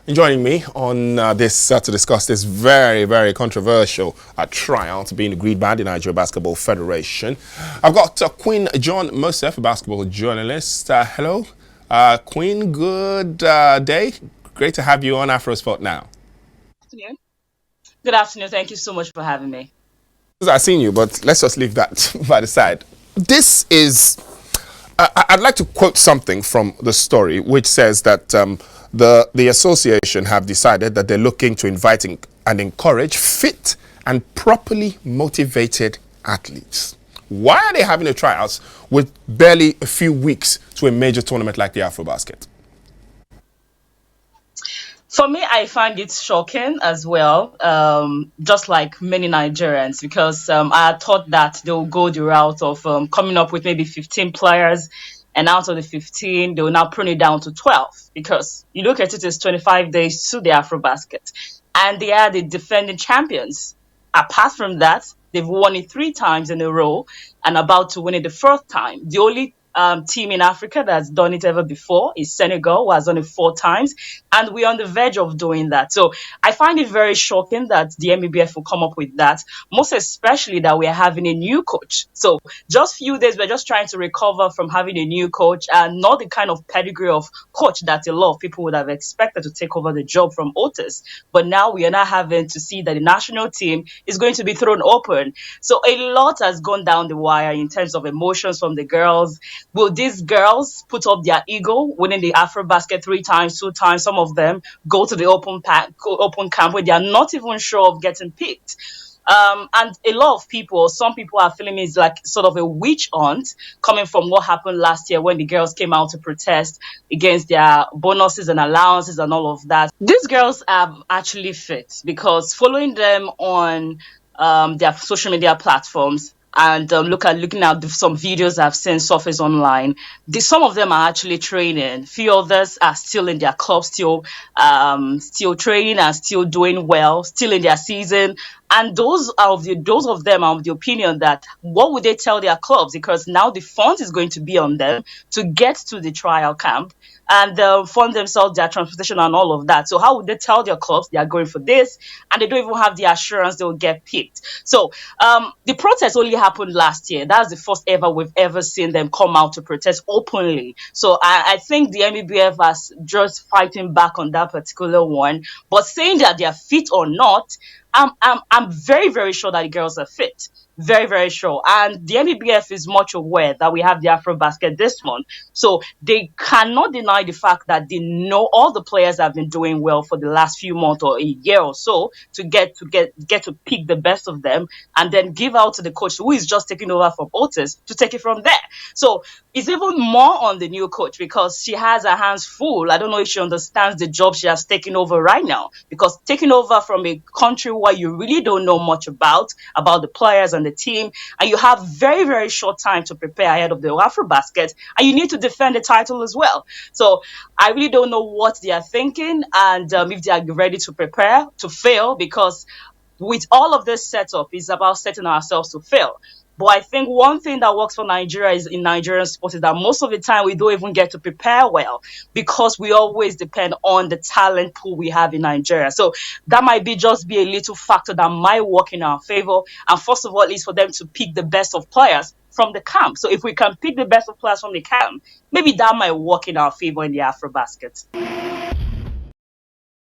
Joining me on this to discuss this very controversial tryout being agreed by the Nigeria Basketball Federation. I've got Queen John Mosef, a basketball journalist. Hello, Queen. Good day. Great to have you on Afrosport now. Good afternoon. Thank you so much for having me. I've seen you, but let's just leave that by the side. This is. I'd like to quote something from the story, which says that the association have decided that they're looking to invite and encourage fit and properly motivated athletes. Why are they having a tryouts with barely a few weeks to a major tournament like the Afrobasket? For me, I find it shocking as well, just like many Nigerians, because I thought that they'll go the route of coming up with maybe 15 players, and out of the 15, they will now prune it down to 12, because you look at it as 25 days to the Afrobasket, and they are the defending champions. Apart from that, they've won it 3 times in a row and about to win it the 4th time. The only team in Africa that's done it ever before is Senegal, who has done it 4 times, and we're on the verge of doing that. So I find it very shocking that the NBBF will come up with that, most especially that we're having a new coach. So just few days, we're just trying to recover from having a new coach and not the kind of pedigree of coach that a lot of people would have expected to take over the job from Otis. But now we are now having to see that the national team is going to be thrown open. So a lot has gone down the wire in terms of emotions from the girls. Will these girls put up their ego, winning the Afrobasket 3 times, 2 times? Some of them go to the open camp where they are not even sure of getting picked. And a lot of people, some people are feeling it's like sort of a witch hunt coming from what happened last year when the girls came out to protest against their bonuses and allowances and all of that. These girls are actually fit because following them on their social media platforms, and looking at some videos I've seen surface online, some of them are actually training. Few others are still in their club, still training and still doing well, still in their season. And those of them are of the opinion that what would they tell their clubs? Because now the fund is going to be on them to get to the trial camp and fund themselves their transportation and all of that. So how would they tell their clubs they are going for this and they don't even have the assurance they will get picked? So the protest only happened last year. That's the first ever we've ever seen them come out to protest openly. So I think the NBBF is just fighting back on that particular one. But saying that they are fit or not, I'm very sure that the girls are fit. Very sure. And the NBBF is much aware that we have the Afrobasket this month. So they cannot deny the fact that they know all the players have been doing well for the last few months or a year or so to get to pick the best of them and then give out to the coach who is just taking over from Otis to take it from there. So it's even more on the new coach because she has her hands full. I don't know if she understands the job she has taken over right now, because taking over from a country where you really don't know much about the players and the team, and you have very short time to prepare ahead of the Afrobasket, and you need to defend the title as well. So I really don't know what they are thinking and if they are ready to prepare to fail, because with all of this setup, it's about setting ourselves to fail. But I think one thing that works for Nigeria is in Nigerian sports is that most of the time we don't even get to prepare well because we always depend on the talent pool we have in Nigeria. So that might be a little factor that might work in our favor. And first of all, is for them to pick the best of players from the camp. So if we can pick the best of players from the camp, maybe that might work in our favor in the Afrobasket.